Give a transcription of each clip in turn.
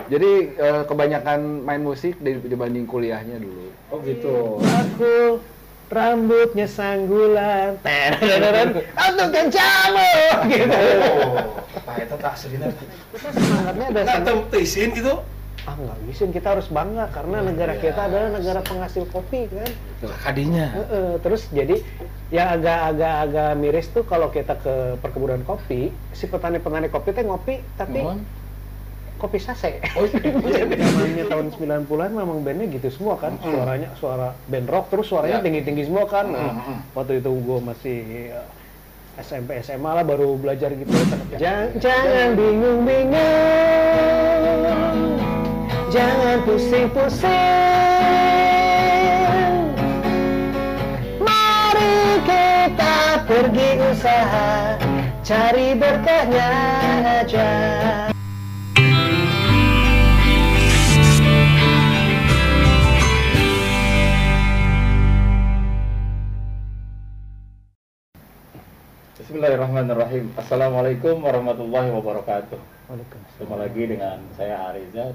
Jadi kebanyakan main musik dibanding kuliahnya dulu. Oh gitu. Aku rambutnya sanggulan, untuk kencamu, gitu. Nah itu tak sedina. Kita semangatnya ada Nggak temptisin gitu. nggak bisa, kita harus bangga karena negara kita adalah negara penghasil kopi kan. Kadinya. Terus jadi yang agak miris tuh kalau kita ke perkebunan kopi, si petani kopi teh ngopi tapi kopi sase. Oh, zamannya tahun 90-an memang bandnya gitu semua kan, suara band rock, terus suaranya tinggi-tinggi semua kan. Waktu itu gue masih SMP SMA lah baru belajar gitu. Jangan bingung-bingung, jangan pusing-pusing, mari kita pergi usaha, cari berkahnya aja. Bismillahirrahmanirrahim. Assalamualaikum warahmatullahi wabarakatuh. Waalaikumsalam. Ketemu lagi dengan saya Ariza.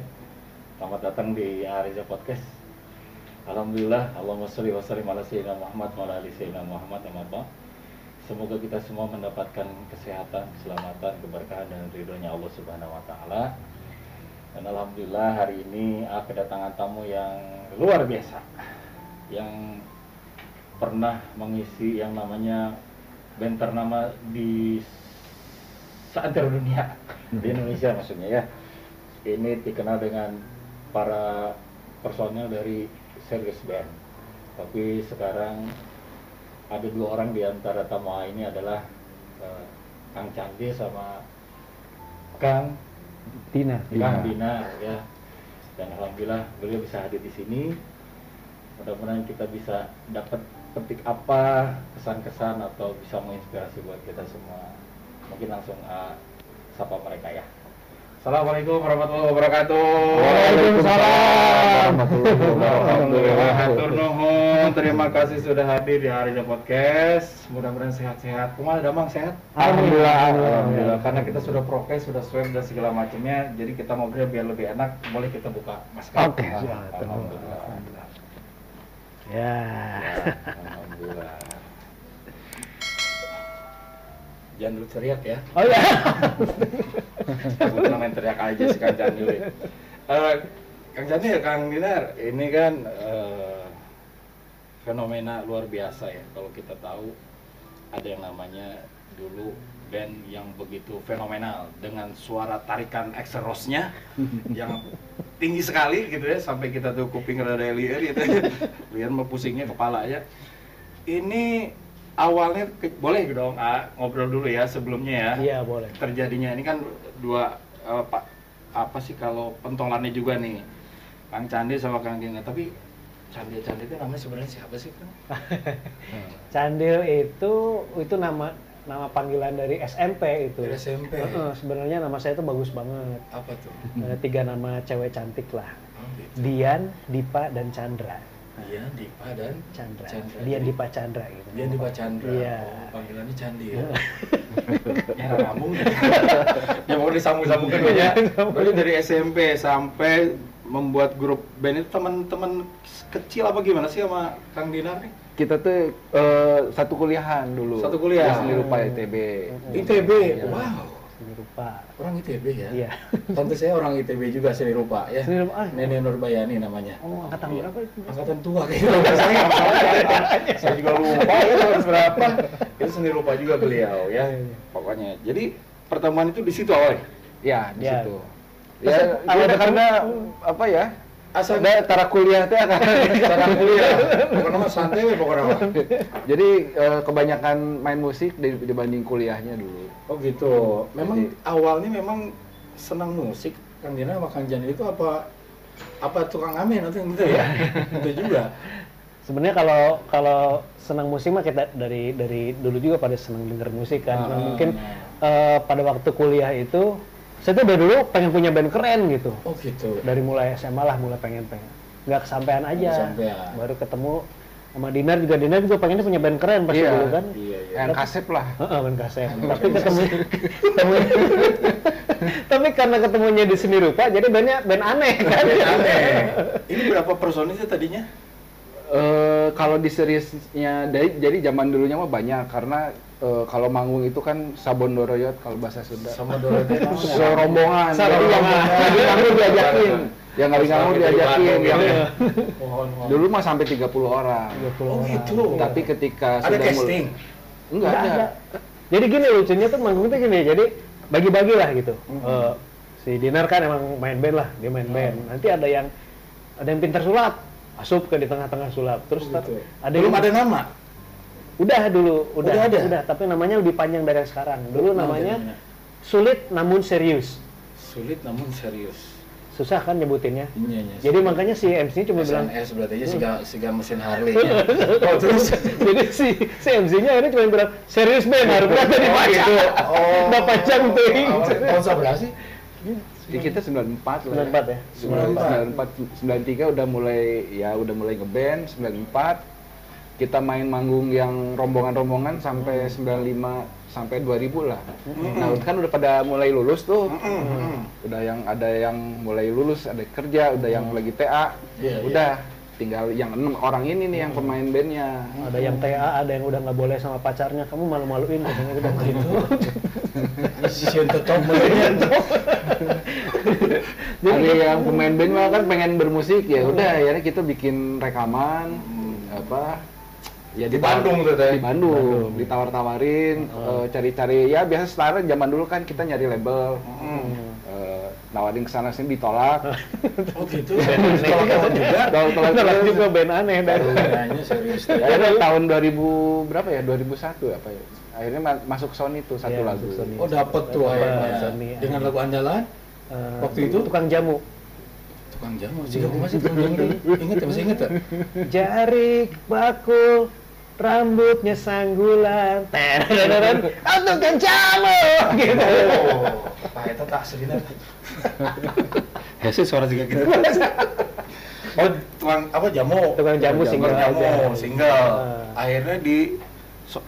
Selamat datang di Ariza Podcast. Alhamdulillah, Allahumma sholli wa sallim ala sayyidina Muhammad wa ala ali sayyidina Muhammad. Semoga kita semua mendapatkan kesehatan, keselamatan, keberkahan dan ridhonya Allah Subhanahu wa taala. Dan alhamdulillah hari ini kedatangan tamu yang luar biasa, yang pernah mengisi yang namanya band ternama di seantero dunia, di Indonesia maksudnya ya. Ini dikenal dengan para personel dari Serious Band. Tapi sekarang ada dua orang di antara tamu ini adalah Kang Candi sama Kang Dina ya. Dan alhamdulillah beliau bisa hadir di sini. Mudah-mudahan kita bisa dapat petik apa kesan-kesan atau bisa menginspirasi buat kita semua. Mungkin langsung sapa mereka ya. Assalamualaikum warahmatullahi wabarakatuh. Waalaikumsalam. Alhamdulillah, hatur nuhun. Terima kasih sudah hadir di Ariza Podcast. Mudah-mudahan sehat-sehat. Kumaha Damang sehat? Alhamdulillah. Karena kita sudah prokes, sudah swab dan segala macamnya, jadi kita ngobrol biar lebih enak. Boleh kita buka masker. Oke. Alhamdulillah. Ya. Alhamdulillah. Jangan dulu teriak ya. Oh ya. Aku main teriak aja sih Kang Candi. Kang Candi ya Kang Dinar, ini kan fenomena luar biasa ya. Kalau kita tahu ada yang namanya dulu band yang begitu fenomenal dengan suara tarikan Exerosnya yang tinggi sekali gitu ya, sampai kita tuh kuping rada liar gitu. Liar mau pusingnya kepala ya. Ini awalnya boleh dong ngobrol dulu ya sebelumnya ya. Iya, boleh. Terjadinya ini kan dua apa sih kalau pentolannya juga nih, Kang Candi sama Kang Dina. Tapi Candi itu namanya sebenarnya siapa sih Kang? Candil itu nama panggilan dari SMP itu. Dari SMP. Sebenarnya nama saya itu bagus banget. Apa tuh? 3 nama cewek cantik lah. Oh, gitu. Dian, Dipa, dan Chandra. Dian, Dipa, dan Chandra. Chandra. Dian, Dipa, Chandra gitu. Dian, Dipa, Chandra. Iya. Oh, panggilannya Candi ya. Ya nyambung. Ya mau disambung-sambungkan ya. Berarti dari SMP sampai membuat grup band itu teman-teman kecil apa gimana sih sama Kang Dinar nih? Kita tuh satu kuliahan dulu. Satu kuliah. Di seni rupa ITB. ITB. Ya. Wow. Seni rupa. Orang ITB ya? Iya. Tante saya orang ITB juga seni rupa ya. Seni rupa. Nenek Nurbayani namanya. Oh, angkatan berapa itu? Angkatan tua kayaknya. Saya juga lupa ya tahun berapa. Itu seni rupa juga beliau ya. Pokoknya. Jadi pertemuan itu di situ awalnya. Ya, di Ya. situ. Terus Ya, awal karena apa ya? Asal Ada tara kuliah teh akan cara kuliah. Pokoknya mah santai we pokoknya mah. Jadi kebanyakan main musik dibanding kuliahnya dulu. Oh gitu. Memang awalnya memang senang musik Kang Dina sama Kang Jani itu apa tukang amen atau gitu ya? Itu juga. Sebenarnya kalau senang musik mah kita dari dulu juga pada senang denger musik kan. Mungkin pada waktu kuliah itu saya tuh dari dulu pengen punya band keren gitu. Oh gitu. Dari mulai SMA lah mulai pengen. Nggak kesampean aja. Kesampean. Baru ketemu sama Dinar juga pengennya punya band keren pasti Iya. dulu kan. Iya. Yang kasep lah. Band kasep. Tapi ketemu Tapi karena ketemunya di seni rupa, jadi bandnya band aneh kan? Aneh. Ini berapa personil sih tadinya? Kalau di seriesnya, jadi zaman dulunya mah banyak karena kalau manggung itu kan sabon doroyot kalau bahasa Sunda. Sama Dorothea. Rombongan. Jadi yang lagi nganggur diajakin. Yang lagi nganggur diajakin. Yang dulu mah sampai 30 orang. 30 Oh orang. gitu. Tapi ketika Ada casting. Enggak ada. Jadi gini lucunya tuh manggung tuh gini, jadi bagi-bagi lah gitu. Si Dinar kan emang main band lah, dia main band. Nanti ada yang pintar sulap, asup ke di tengah-tengah sulap. Terus Gitu. ada Belum yang ada nama. udah ada? udah, tapi namanya lebih panjang dari yang sekarang. Dulu namanya namanya? Sulit Namun Serius. Sulit namun serius. Susah kan nyebutinnya. Iya. Jadi makanya si MC cuma bilang, SNS berarti aja siga mesin Harley. Oh terus. jadi si MC-nya akhirnya cuma bilang serius Ben, harus berapa dibaca. Udah panjang tuh. Tahun berapa sih? Jadi kita 94 lah. 94 ya. 94, 93 udah mulai ngeband, 94 kita main manggung yang rombongan-rombongan sampai 95 sampai 2000 lah. Nah, kan udah pada mulai lulus tuh. Udah ada yang mulai lulus, ada kerja, udah yang lagi TA. Iya, Udah tinggal yang 6 orang ini nih yang pemain bandnya. Ada yang TA, ada yang udah nggak boleh sama pacarnya, kamu malu-maluin katanya udah gitu. Sian tetap melihat. Ada yang pemain band mah kan pengen bermusik ya udah akhirnya kita bikin rekaman ya Di Bandung tuh teh. di Bandung ditawar-tawarin cari-cari ya biasa setara zaman dulu kan kita nyari label nawarin kesana sini ditolak Oh gitu. Tolak juga. Tolak juga band aneh dan Nanya serius. akhirnya tahun 2000 berapa ya 2001 apa ya akhirnya masuk Sony tuh satu Iya, lagu masuk Sony. Oh dapat tuh Dapat, akhirnya. Sony. Dengan lagu andalan. Waktu itu tukang jamu. tukang jamu. Sih aku masih tukang jamu. Ingat ya masih ingat ya? Jarik bakul rambutnya sanggulan terang tukang jamu gitu. Oh, Pak Eta tak sedina. Hese suara juga gitu. Oh, tukang apa jamu? Tukang jamu single jamu, aja. single. Akhirnya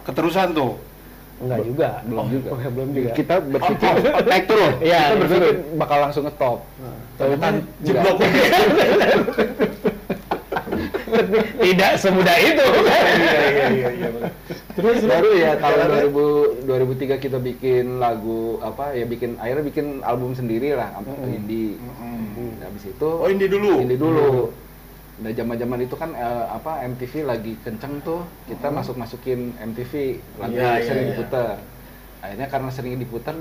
keterusan tuh. Enggak juga. belum juga Oh, ya, belum juga. kita berpikir naik turun Iya, kita berpikir turun. bakal langsung ngetop Kan jeblok. Tidak semudah itu. Iya. Terus baru ya tahun 2003 kita bikin lagu akhirnya bikin album sendiri lah indie. Nah, habis itu Oh, indie dulu. Nah, zaman-zaman itu kan MTV lagi kenceng tuh, kita masukin MTV lagu Iya, sering iya. diputar. Akhirnya karena sering diputar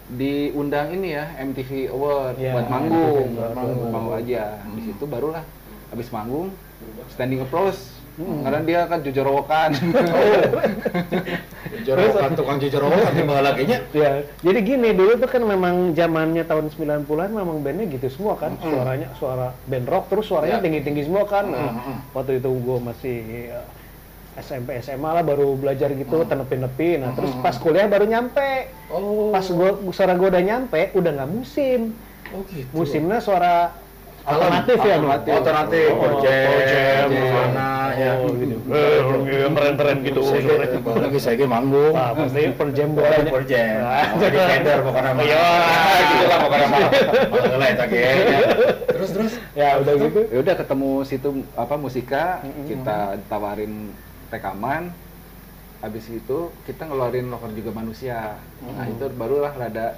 diundang ini ya MTV Award Iya, buat manggung, buat manggung. mau aja. Di situ barulah habis manggung standing applause. Karena dia kan jujur-wokan. Jorokan tukang jorokan di bawah laginya. Ya, jadi gini dulu tuh kan memang zamannya tahun 90-an memang bandnya gitu semua kan, suara band rock terus suaranya Ya. tinggi-tinggi semua kan. Nah, waktu itu gue masih SMP SMA lah baru belajar gitu tenepi-nepi. Nah, terus pas kuliah baru nyampe. Oh. Pas suara gue udah nyampe, udah nggak musim. Oh gitu. Musimnya suara alternatif ya, bro. Alternatif, Oh, Jam, Jam. mana ya. Oh, gitu. Keren-keren gitu. Lagi saya manggung. Wah, pasti per jam bolanya. Per jam. Jadi header pokoknya mah. Iya. Gitu lah pokoknya mah. Malah eta ge. Terus. Ya udah gitu. Ya udah ketemu situ Musika, kita tawarin rekaman. Habis itu kita ngeluarin Loker Juga Manusia. Nah, itu barulah rada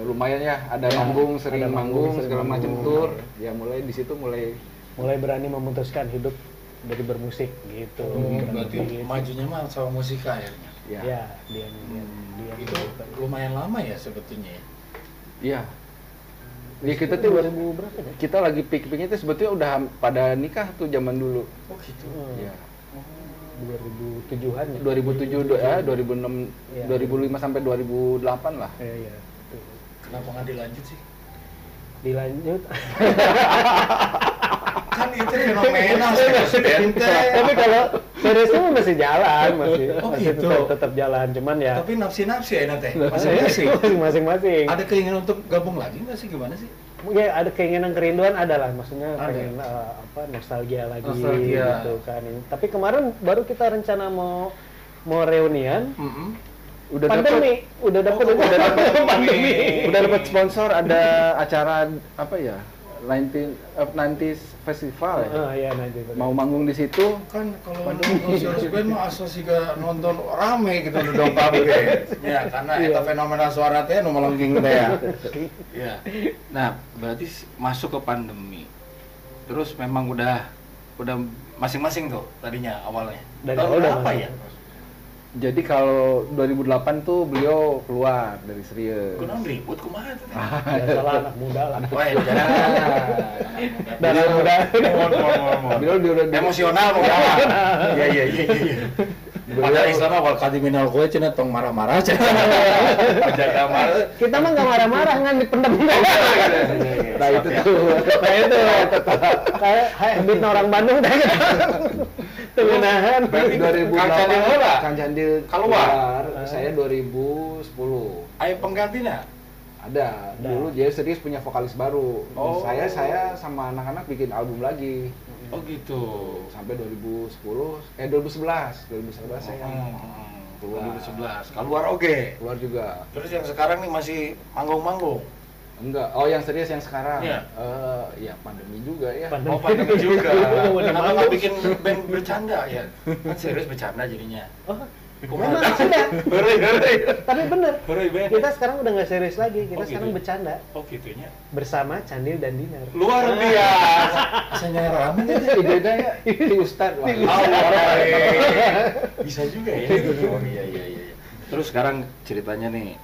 lumayan ya, ada manggung, sering ada manggung, sering segala macam manggung. tour. Ya mulai di situ mulai Berani memutuskan hidup dari bermusik gitu. Berarti Gitu. majunya mah sama musika akhirnya. ya. Ya, dia Itu lumayan lama ya sebetulnya ya. Iya. Ya kita tuh 2000 berapa ya? kita lagi peak-peaknya itu sebetulnya udah pada nikah tuh zaman dulu. Oh gitu. Iya. 2007-an ya. 2007 2006 Iya. 2005 sampai 2008 lah. Iya. Kenapa nggak dilanjut sih? Dilanjut. Kan itu fenomenal sih. Tapi kalau seriusnya masih jalan, masih Oh, masih gitu. tetap jalan, cuman ya Tapi nafsi-nafsi ya nanti. Masing-masing. masing-masing. Ada keinginan untuk gabung lagi nggak sih gimana sih? Ya ada keinginan kerinduan ada lah, maksudnya Ada. pengen nostalgia lagi Nostalgia. gitu kan. Tapi kemarin baru kita rencana mau reunian, udah dapat pandemi. Udah dapat sponsor, ada acara apa ya? 90s Festival ya. Iya, 90s. Mau manggung di situ. Kan kalau Sirius Band mah asal siga nonton rame gitu nu dongkap ge. Ya, karena eta fenomena suara teh nu melengging teh ya. Iya. Nah, berarti masuk ke pandemi. Terus memang udah masing-masing tuh tadinya awalnya. Dari Tahun awal udah berapa masing. ya? Jadi kalau 2008 tuh beliau keluar dari Sirius. Kunaon ribut kumaha teh? Biasalah anak muda lah. Wah, jangan. Anak muda. Mohon. Beliau udah Emosional pokoknya. Iya. Padahal Islam awal kali minal kowe cenah tong marah-marah cenah. Penjaga marah. Kita mah nggak marah-marah kan dipendam. Nah itu tuh. Kayak habit orang Bandung dah gitu. Tengenahan. Berarti 2008 Kang Candil keluar. Saya 2010. Ayo penggantinya. Ada. Dulu dia Serius punya vokalis baru. Oh. Saya sama anak-anak bikin album lagi. Oh gitu. Sampai 2011 saya keluar. 2011. Keluar oke. Keluar juga. Terus yang sekarang nih masih manggung-manggung. Enggak. Oh, yang Serius yang sekarang. Iya. Ya pandemi juga ya. Oh, pandemi juga. Kenapa nggak bikin band bercanda ya? Kan serius bercanda jadinya. Memang ada. Hore. Tapi bener. Hore band. Kita sekarang udah nggak serius lagi. Kita Oh, sekarang gitu. bercanda Oh gitunya. bersama Candil dan Dinar. Luar biasa. Saya rame nih. Bedanya di Ustadz. Wah. Bisa juga ya. Oh iya. Terus sekarang ceritanya nih.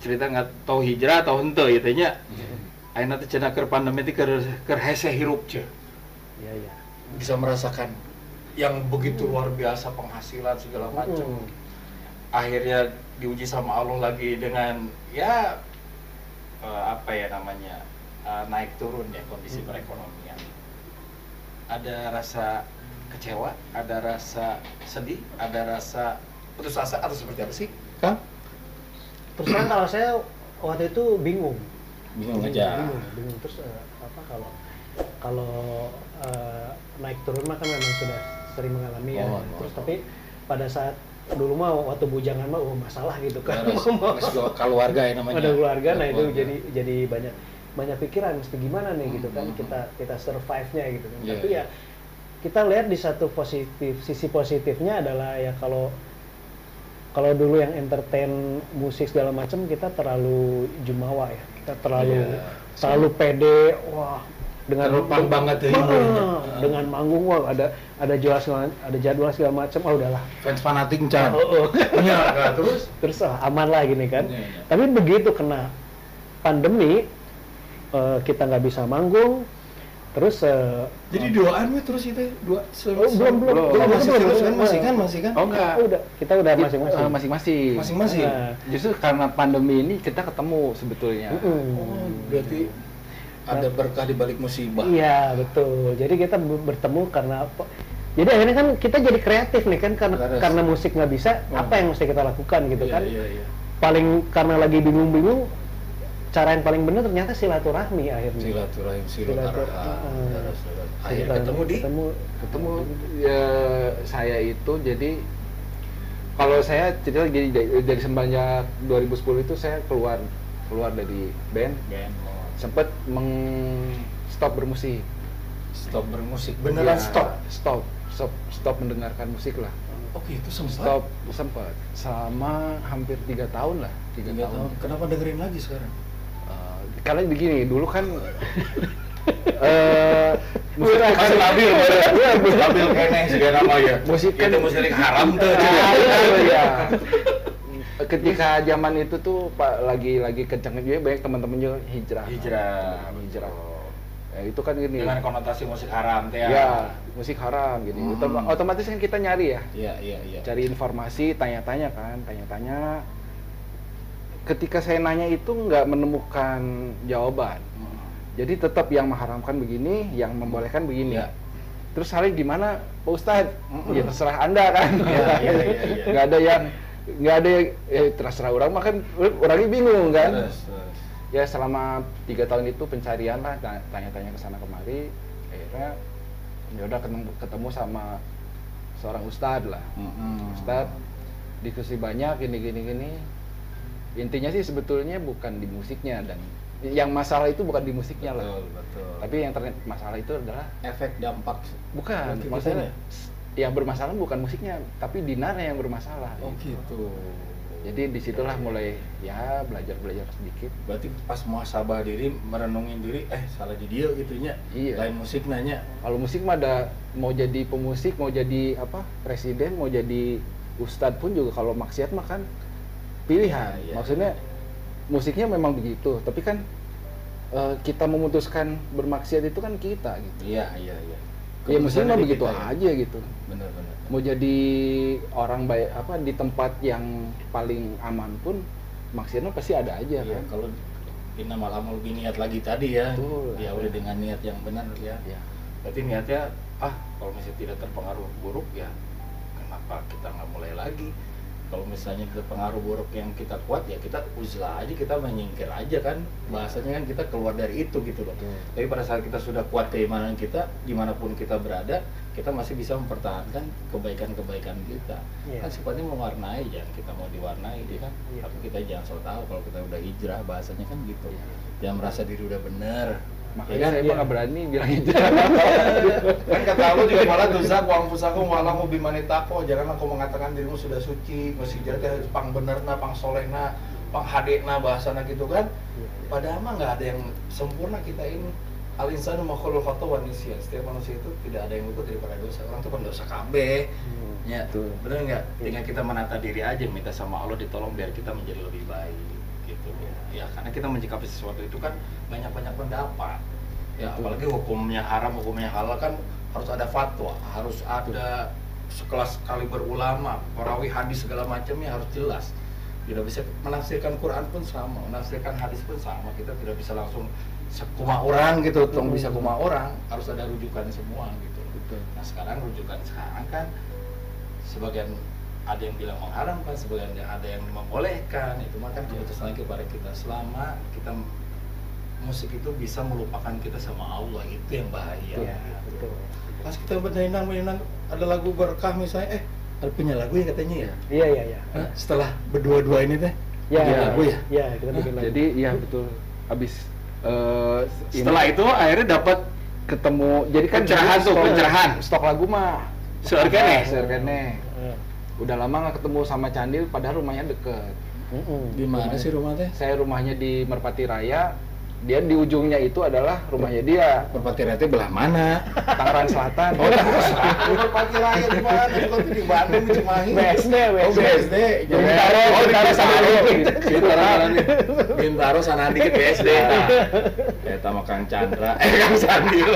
Cerita nggak tahu hijrah atau henteu ya teh nya. Ayeuna teh cenah keur pandemi teh keur hese hirup ce. Iya. Bisa merasakan yang begitu luar biasa penghasilan segala macam. Akhirnya diuji sama Allah lagi dengan ya apa ya namanya naik turun ya kondisi perekonomian. Ada rasa kecewa, ada rasa sedih, ada rasa putus asa atau seperti apa sih, Kang? Terus terang kalau saya waktu itu bingung. Bingung aja. Bingung. Terus apa kalau naik turun mah kan memang sudah sering mengalami ya. Terus tapi pada saat dulu mah waktu bujangan mah masalah gitu kan. Keluarga ya namanya. Ada keluarga, nah itu jadi banyak pikiran mesti gimana nih gitu kan kita survive-nya gitu kan. Tapi ya kita lihat di satu sisi positifnya adalah ya kalau dulu yang entertain musik segala macam kita terlalu jumawa ya. Kita terlalu pede, wah dengan terlalu banget ya. Dengan manggung wah ada jadwal segala macam, udahlah. Fans fanatik Chan. Ya, terus aman lah gini kan. Tapi begitu kena pandemi kita nggak bisa manggung. Terus jadi duaan we terus itu belum masih kan? Oh enggak. Kita udah masing-masing. Masing-masing. Nah. Justru karena pandemi ini kita ketemu sebetulnya. Oh, berarti ada berkah di balik musibah. Iya, betul. Jadi kita bertemu karena apa? Jadi akhirnya kan kita jadi kreatif nih kan karena musik nggak bisa, apa yang mesti kita lakukan gitu kan? Iya. Paling karena lagi bingung-bingung, cara yang paling benar ternyata silaturahmi akhirnya. Akhirnya ketemu Ya, saya itu jadi kalau saya cerita dari semenjak 2010 itu saya keluar dari band. Sempat stop bermusik. Stop bermusik. Beneran ya, stop mendengarkan musik lah. Oh gitu sempat. Sempat selama hampir 3 tahun lah. 3 tahun. Kenapa dengerin lagi sekarang? Karena begini, dulu kan musik masih labil kayaknya segala nama ya. Musik kan musik haram tuh. Ya. Ketika zaman itu tuh lagi kencang juga banyak teman-teman juga hijrah. Ya, itu kan gini. Dengan konotasi musik haram teh ya. Musik haram gitu. Otomatis kan kita nyari ya. Iya. Cari informasi, tanya-tanya. Ketika saya nanya itu nggak menemukan jawaban. Jadi tetap yang mengharamkan begini, yang membolehkan begini. Ya. Terus hari gimana, Pak Ustadz? Ya terserah Anda kan. Iya. Nggak ada yang terserah orang, makan orangnya bingung kan. Terus. Ya selama 3 tahun itu pencarian lah, tanya-tanya ke sana kemari. Akhirnya ya udah ketemu sama seorang ustadz lah. Ustadz diskusi banyak gini. Intinya sih sebetulnya bukan di musiknya, dan yang masalah itu bukan di musiknya lah. Betul. Tapi yang masalah itu adalah Efek dampak. bukan, Berarti maksudnya kitanya? yang bermasalah bukan musiknya, tapi dinarnya yang bermasalah. Oh gitu. Jadi disitulah mulai ya belajar sedikit. Berarti pas muhasabah diri, merenungin diri, salah di dia gitunya. Iya. Lain musik nanya. Kalau musik mah ada, mau jadi pemusik, mau jadi apa presiden, mau jadi ustadz pun juga kalau maksiat mah kan pilihan. Iya. Maksudnya musiknya memang begitu, tapi kan kita memutuskan bermaksiat itu kan kita gitu. Iya. Ya musiknya mah Keputusannya di begitu kita, ya. aja gitu. Bener. Mau jadi orang baik apa di tempat yang paling aman pun maksiatnya pasti ada aja Iya, kan. kalau innamal amal biniat lagi tadi ya. Betul. Ya udah dengan niat yang benar ya. Ya. Berarti niatnya kalau misalnya tidak terpengaruh buruk ya kenapa kita nggak mulai lagi? Kalau misalnya pengaruh buruk yang kita kuat ya kita uzlah aja, kita menyingkir aja kan, bahasanya kan kita keluar dari itu gitu loh. Tapi pada saat kita sudah kuat keimanan kita, dimanapun kita berada, kita masih bisa mempertahankan kebaikan-kebaikan kita. Iya. Kan sifatnya mewarnai, jangan kita mau diwarnai ya kan. Iya. Tapi kita jangan so tahu kalau kita udah hijrah, bahasanya kan gitu. Iya. Jangan merasa diri udah bener. Makanya Ya kan? saya mah nggak berani bilang itu. Kan kata Allah juga malah dosa ku angfusakum wa'lamu bimanitaqo, jangan aku mengatakan dirimu sudah suci, masih jadi pang benerna, pang solehna, pang hadekna bahasana gitu kan. Padahal mah nggak ada yang sempurna kita ini. Al insanu makhlukul khata' wa nisyan. Setiap manusia itu tidak ada yang luput daripada dosa. Orang tuh pendosa kabeh. Ya, Betul. bener nggak? Tinggal kita menata diri aja, minta sama Allah ditolong biar kita menjadi lebih baik gitu. Ya, karena kita menyikapi sesuatu itu kan banyak-banyak pendapat. Ya, apalagi hukumnya haram, hukumnya halal kan harus ada fatwa, harus ada sekelas kaliber ulama, perawi hadis segala macamnya harus jelas. Tidak bisa menafsirkan Quran pun sama, menafsirkan hadis pun sama. Kita tidak bisa langsung sekuma orang gitu, bisa kuma orang, harus ada rujukan semua gitu. Betul. Nah, sekarang rujukan sekarang kan sebagian ada yang bilang mengharamkan, sebagian ada yang membolehkan. Itu mah kan keputusan lagi kepada kita. Selama kita musik itu bisa melupakan kita sama Allah, itu yang bahaya. Iya, gitu. betul. Pas kita menenang ada lagu berkah misalnya, ada punya lagu ya katanya ya. Iya. Hah? Setelah berdua-dua ini teh, Ya, bikin lagu ya. Iya, kita bikin lagu. Jadi ya betul. Habis Setelah itu akhirnya dapat ketemu, jadi kan Pencerahan tuh, pencerahan. Stok lagu mah Seorgane? Seorgane. Udah lama nggak ketemu sama Candil, padahal rumahnya deket. Di mana sih rumah teh? Saya rumahnya di Merpati Raya, dia di ujungnya itu adalah rumahnya dia, Merpati Raya belah mana? Tangerang Selatan. Merpati Raya di mana? Bukan di Bandung, di Cimahi. BSD. Oh, BSD. Bintaro, Bintaro sana dikit BSD. Eta mah Kang Chandra, Kang Sandil.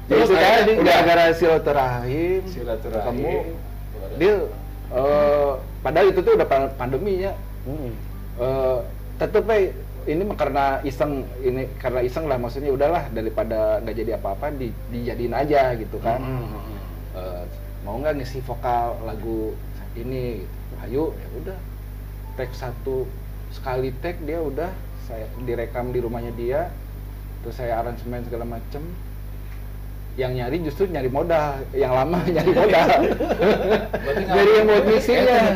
Terus Terus saya akhirnya gara-gara silaturahim, silaturahim. ketemu dia, padahal itu tuh udah pandemi ya. Tetep ini mah karena iseng lah, maksudnya udahlah daripada nggak jadi apa-apa dijadiin aja gitu kan. Mau nggak ngisi vokal lagu ini gitu. Ayo, ya udah. Take sekali take dia udah saya direkam di rumahnya dia, terus saya aransemen segala macem. Yang nyari justru nyari modal, yang lama nyari modal. Jadi yang buat mixingnya.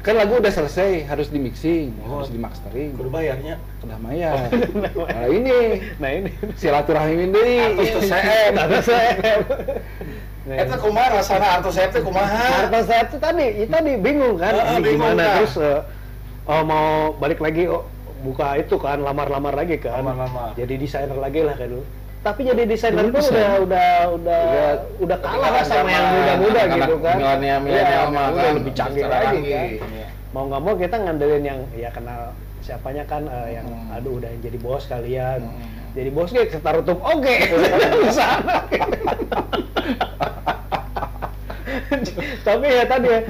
Kan lagu udah selesai, harus di mixing, harus di mastering. Berbayarnya. Kedamaian. Nah ini silaturahim ini. Atas CM. Eta kumaha rasana artos saya teh kumaha? Atas CM itu tadi bingung kan, ini bingung gimana kan? terus mau balik lagi buka itu kan, lamar-lamar lagi kan. Lamar-lamar. Jadi desainer lagi lah kan dulu. Tapi jadi desainer Dulu pun desainer. udah kalah lah sama yang muda-muda gitu kan. Milenial mah udah kan lebih canggih lagi kan. Mau nggak mau kita ngandelin yang ya kenal siapanya kan, yang aduh udah jadi bos kalian. Jadi bos nih setar tutup oke. Sana. Tapi ya tadi ya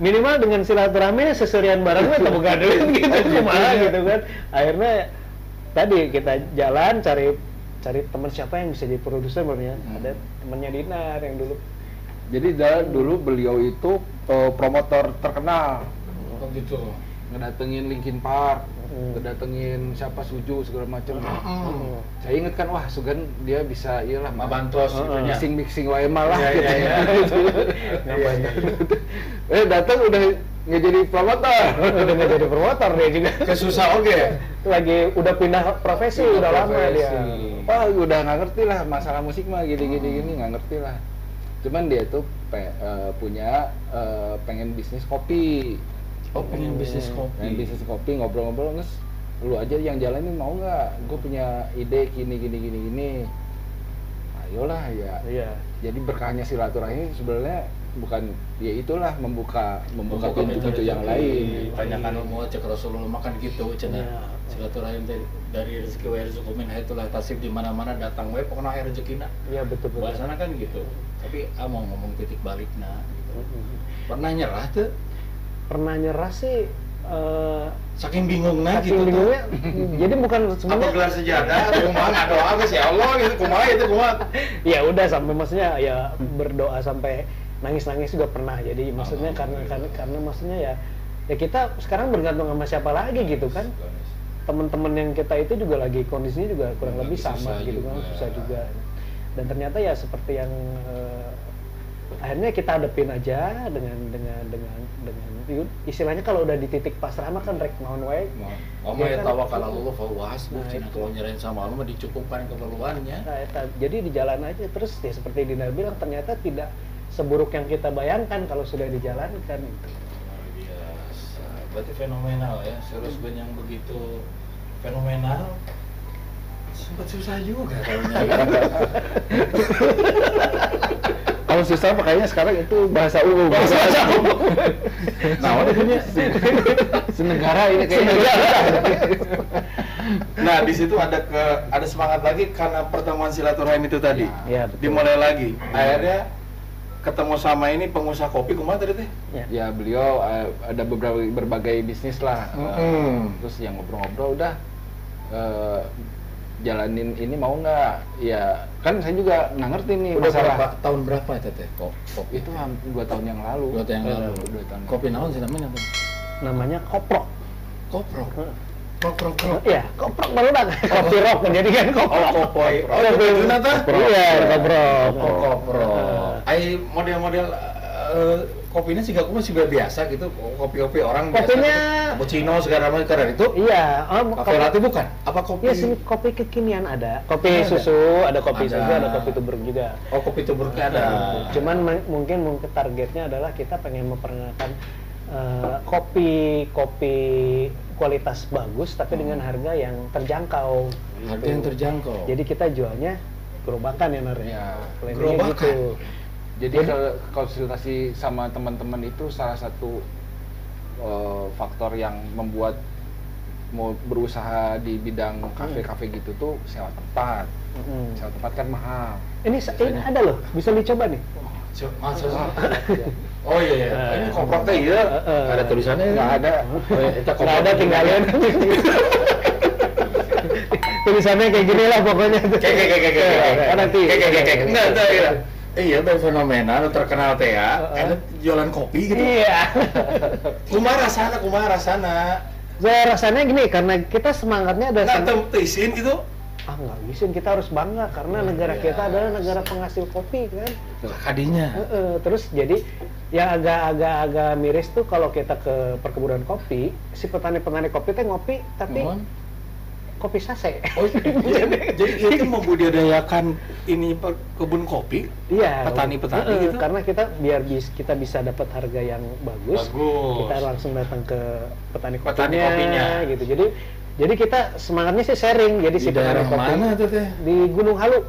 minimal dengan silaturahmi seserian barangnya kita buka duit gitu kumaha gitu kan. Akhirnya tadi kita jalan cari teman siapa yang bisa jadi produser sebenarnya. Ada temannya Dinar yang dulu. Jadi dulu beliau itu promotor terkenal, Oh gitu. ngedatengin Linkin Park, Kedatengin siapa Suju segala macam. Saya ingat kan, wah Sugan dia bisa iyalah Mabantos itunya. mixing wae malah Iya, gitu. iya, iya. Datang udah nggak jadi promotor. Udah nggak jadi promotor dia juga. Kesusah oke. Lagi udah pindah profesi, udah lama dia. Wah, udah nggak ngerti lah masalah musik mah gini nggak ngerti lah. Cuman dia tuh punya pengen bisnis kopi. Oh, pengen bisnis kopi. Ngobrol-ngobrol, nges lu aja yang jalanin mau nggak? Gue punya ide gini. Ayolah ya. Iya. Jadi berkahnya silaturahmi sebenarnya bukan ya itulah membuka pintu-pintu yang lain. Tanyakan mau cek Rasulullah makan gitu cenah. Iya. Silaturahim dari rezeki wa rizqu min haitsu la tasib, di mana-mana datang we pokona aya rezekina. Iya betul. Bahasana kan gitu. Tapi mau ngomong titik balikna gitu. Pernah nyerah tuh? Pernah nyerah sih Saking bingungnya saking gitu bingungnya. Jadi bukan apa sebenarnya gelar sejadah, kumaha doa geus ya Allah gitu, kumaha. ya udah sampai maksudnya ya berdoa sampai nangis juga pernah. Jadi maksudnya karena maksudnya ya kita sekarang bergantung sama siapa lagi gitu kan. Teman-teman yang kita itu juga lagi kondisinya juga kurang lebih sama gitu kan, susah juga. Dan ternyata ya seperti yang akhirnya kita hadepin aja dengan istilahnya kalau udah di titik pasrah mah kan rek naon wae. Mama ya tawakal Allah fa huwa hasbuh, cenah kalau nyerahin sama Allah mah dicukupkan keperluannya. Nah, jadi di jalan aja terus ya seperti Dina bilang ternyata tidak seburuk yang kita bayangkan kalau sudah dijalankan gitu. Luar biasa. Berarti fenomenal ya, serius band yang begitu fenomenal. Sempat susah juga kalau nyari. Kalau susah makanya sekarang itu bahasa umum. Nah, ini senegara ini kayaknya. Nah, di situ ada semangat lagi karena pertemuan silaturahim itu tadi. Ya, betul. Dimulai lagi. Akhirnya ketemu sama ini pengusaha kopi kumaha tadi teh? Ya beliau ada berbagai bisnis lah. Terus yang ngobrol-ngobrol udah jalanin ini mau nggak? Ya kan saya juga nggak ngerti nih Udah masalah. tahun berapa ya teteh kopi? Itu hampir 2 tahun yang lalu. 2 tahun yang lalu. 2 tahun. Kopi naon sih namanya tuh? Namanya koprok. Koprok. Koprok. Iya, koprok baru dah. Kopi rock jadi kan koprok. Kopi. Oh, Kopi itu nata? Iya, koprok. Koprok. Ai model-model kopinya sih gak sih biasa gitu, kopi-kopi orang Kopinya biasa cappuccino segala macam karena itu iya, kafe latte bukan? Apa kopi? Iya sih, kopi kekinian ada. Kopi susu, ada kopi Ada. sagu, ada kopi tubruk juga. Oh, kopi tubruknya ada. Cuman mungkin targetnya adalah kita pengen memperkenalkan kopi kualitas bagus tapi dengan harga yang terjangkau. Harga yang terjangkau. Jadi kita jualnya gerobakan ya Nar. Ya, Planningnya gerobakan. gitu. Jadi konsultasi sama teman-teman itu salah satu faktor yang membuat mau berusaha di bidang kafe-kafe gitu tuh sewa tempat. Sewa tempat kan mahal. Ini ada loh, bisa dicoba nih. Masa Oh iya. Ini koprok teh iya. Ada tulisannya? Nggak ada. Nggak ada, tinggalin. Tulisannya kayak gini lah pokoknya. Kayak Nanti. Enggak. Iya, itu fenomenal, terkenal teh ya. Enak jualan kopi gitu. Iya. Kumaha rasana? Saya rasanya gini, karena kita semangatnya ada Nggak teisin gitu. nggak bisa, kita harus bangga karena negara kita adalah negara penghasil kopi kan. Kadinya. Terus jadi yang agak miris tuh kalau kita ke perkebunan kopi, si petani kopi teh ngopi tapi kopi sase. Oh, jadi itu membudidayakan ini kebun kopi? Iya. Petani-petani gitu? Karena biar kita bisa dapat harga yang bagus. Kita langsung datang ke petani kopinya gitu. Jadi kita semangatnya sih sharing. Jadi si petani kopi mana tuh teh? di Gunung Halu.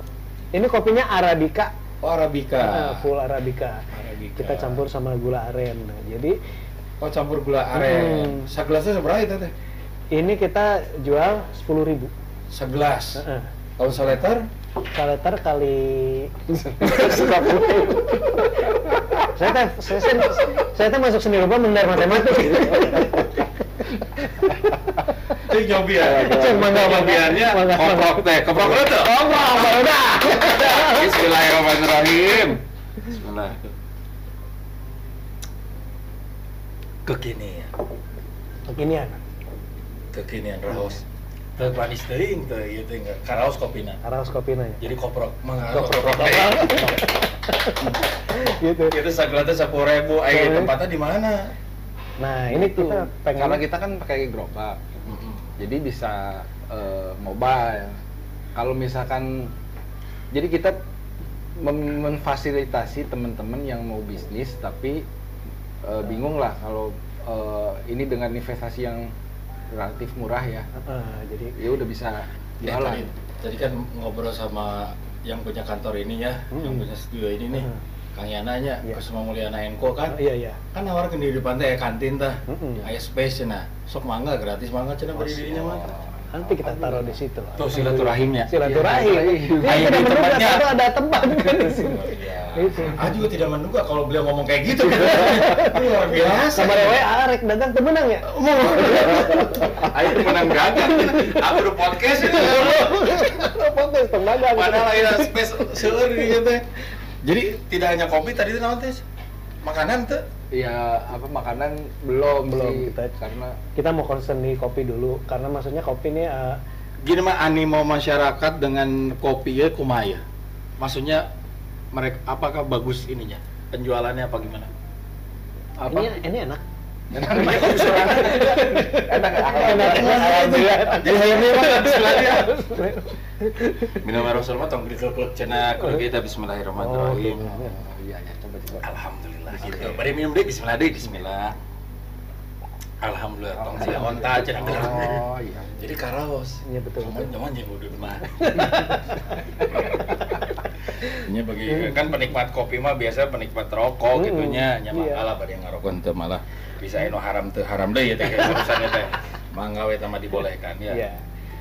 Ini kopinya Arabica. Oh, Arabica. Full Arabica. Kita campur sama gula aren. Nah, jadi campur gula aren. Segelasnya seberapa itu teh? ini kita jual 10.000. Segelas. Kalau saleter? Saleter kali 10.000. Saya masuk seni rupa bener matematik. Ini nyobi ya. Nyobiannya koprok teh. Koprok itu. Koprok udah. Bismillahirrahmanirrahim. Bismillah. Kekinian. kekinian raos. Teu manis teuing teu ieu teh karaos kopina. Karaos kopina ya. Jadi koprok mah Koprok. Gitu. Itu sagala teh 10.000 aya tempatnya di mana? Nah, ini Itu kita pengen karena kita kan pakai gerobak. Jadi bisa mobile. Kalau misalkan jadi kita memfasilitasi teman-teman yang mau bisnis tapi bingung lah kalau ini dengan investasi yang relatif murah ya. jadi Ya udah bisa jualan. Tadi kan ngobrol sama yang punya kantor ini ya, yang punya studio ini nih. Kang Yana nya, Kusuma Mulyana Enko kan. Iya. Kan nawarkeun di depan teh kantin tah. Mm-mm. Aya space cenah. Sok mangga gratis mangga cenah berdirinya mah. nanti kita taruh di situ. Tuh silaturahimnya. Silaturahim. Iya, Dia di tidak menduga tempatnya. kalau ada tempat kan di sini. Itu. Ah juga tidak menduga kalau beliau ngomong kayak gitu. Luar biasa. Sama Rewe arek dagang temenang ya. Ayo menang gagal. Aku udah podcast ini. Podcast tenaga. Padahal aya space seueur di dieu teh. Jadi tidak hanya kopi tadi itu naon teh? Makanan teh. Ya apa makanan belum sih, kita karena kita mau concern di kopi dulu karena maksudnya kopi ini Gini mah animo masyarakat dengan kopi ya kumaha ya? Maksudnya mereka apakah bagus ininya? Penjualannya apa gimana? apa ini enak. enak alhamdulillah. Jadi ini mah bismillah. Minum Rasul mah tong dikeukut cenah kudu kita bismillahirrahmanirrahim. Iya ya coba Alhamdulillah gitu. Bari minum deui bismillah deui bismillah. Alhamdulillah tong sia onta cenah geus. Oh iya. Jadi karaos. Iya betul. Nyaman jeung udud mah. Ini bagi kan penikmat kopi mah biasa penikmat rokok gitunya nyaman iya. kalah bari ngarokok teu malah bisa eno haram teu haram deui teh urusannya teh. Mangga we teh mah dibolehkan ya. Iya.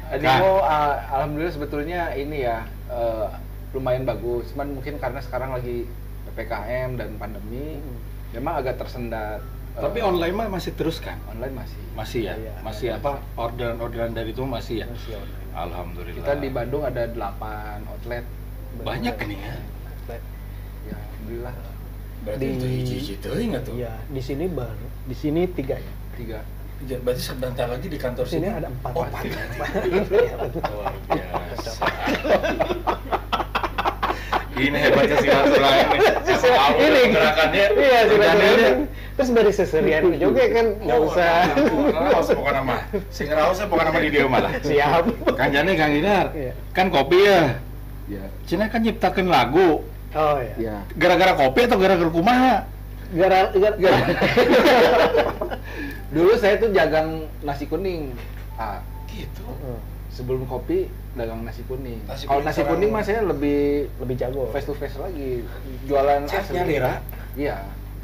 Animo alhamdulillah sebetulnya ini ya lumayan bagus. Cuman mungkin karena sekarang lagi PPKM dan pandemi memang agak tersendat. Tapi online mah masih terus kan? Online masih. Masih ya? Iya. Masih apa? Orderan-orderan dari itu masih ya? Masih online. Alhamdulillah. Kita di Bandung ada 8 outlet. Banyak kan ya? Ya alhamdulillah Berarti Di- itu hiji-hiji teuing atuh. Iya, di sini baru. Di sini 3 ya. 3. Berarti sebentar lagi di kantor Di sini sini ada 4. Oh, 4. Luar biasa. Ini hebatnya silaturahim nih. Ini gerakannya. Iya, rencananya. silaturahim. Terus dari seserian juga kan nggak usah. Raos pokoknya mah. Sing raosnya pokoknya mah di dia malah. Siap. Kang Jane, Kang Dinar. Iya. Kan kopi ya. Ya. Cina kan nyiptakeun lagu. Oh iya. Ya. Gara-gara kopi atau gara-gara kumaha? Gara. Dulu saya tuh jagang nasi kuning. Gitu. Sebelum kopi dagang nasi kuning. Nasi Kalau kuning nasi seorang- kuning mah saya Lebih jago. face to face lagi. Jualan Chefnya asli. Lira? Iya.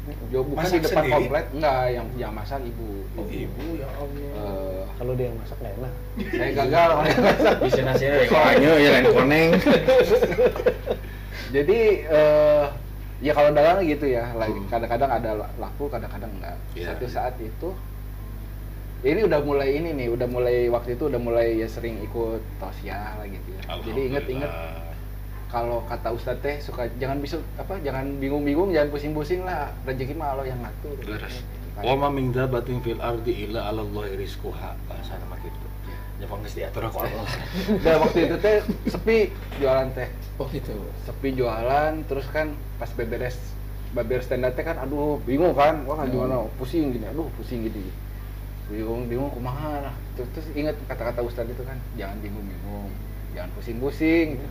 Bukan Masak di depan sendiri? komplek, enggak, yang masak ibu. Oh ibu ya Allah. Kalau dia yang masak nggak enak. Saya gagal oleh masak. Bisa nasinya dari koranya ya lain koneng. Jadi ya kalau dagang gitu ya, lagi kadang-kadang ada laku, kadang-kadang enggak. Iya. Satu saat itu ini udah mulai waktu itu udah mulai ya sering ikut tausiah lah gitu ya. Jadi inget-inget kalau kata Ustadz teh suka jangan bingung-bingung, jangan pusing-pusing lah, rezeki mah Allah yang ngatur. Beres. Wa ma min dabatin fil ardi illa 'ala Allahi rizquha. Bahasa nama gitu. Ya geus diatur ku Allah. Nah waktu itu teh sepi jualan teh. Oh gitu. Sepi jualan, terus kan pas beberes stand teh kan aduh bingung kan, wah gimana, pusing gini, pusing gini. Bingung kumaha lah. Terus ingat kata-kata Ustadz itu kan, jangan bingung-bingung, jangan pusing-pusing.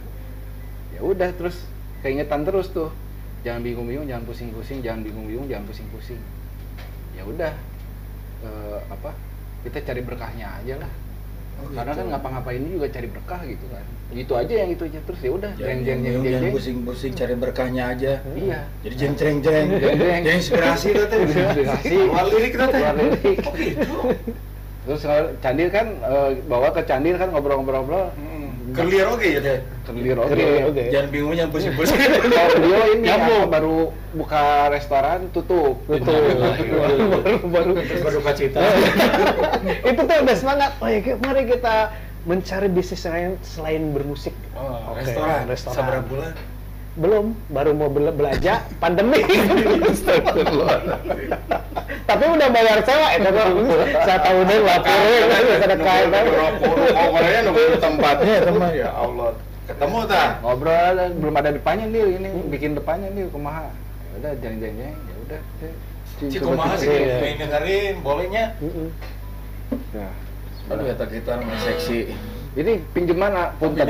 Ya udah terus keingetan terus tuh, jangan bingung-bingung, jangan pusing-pusing, jangan bingung-bingung, jangan pusing-pusing. Ya udah kita cari berkahnya aja lah. Karena kan ngapa-ngapain ini juga cari berkah gitu kan. Gitu aja yang itu aja terus ya udah Jangan pusing-pusing cari berkahnya aja. Iya. Jadi jeng-jeng. Jadi inspirasi itu teh. Inspirasi. Awal lirik itu teh. Awal lirik. Oh gitu. Terus kalau Candir kan bawa ke Candir kan ngobrol-ngobrol. Kelir oke ya teh. Kelir Kelir, oke. oke. Jangan bingung yang pusing-pusing. Kalau beliau ini Nyambung. baru buka restoran tutup. Baru cita. Itu tuh udah semangat. Oh ya, mari kita mencari bisnis lain selain bermusik. Oh, Oke, restoran. restoran. Seberapa bulan? Belum, baru mau belanja pandemi. Tapi udah bayar sewa itu kok. Saya tahunan laporin sedekah itu. Pokoknya nunggu tempatnya teman ya Allah. Ketemu tak? Ngobrol belum ada depannya nih, ini bikin depannya nih kumaha. Udah jeng-jeng ya udah. Kumaha sih main dengerin bolehnya. Ya. Aduh ya gitar main seksi. Ini pinjaman punten.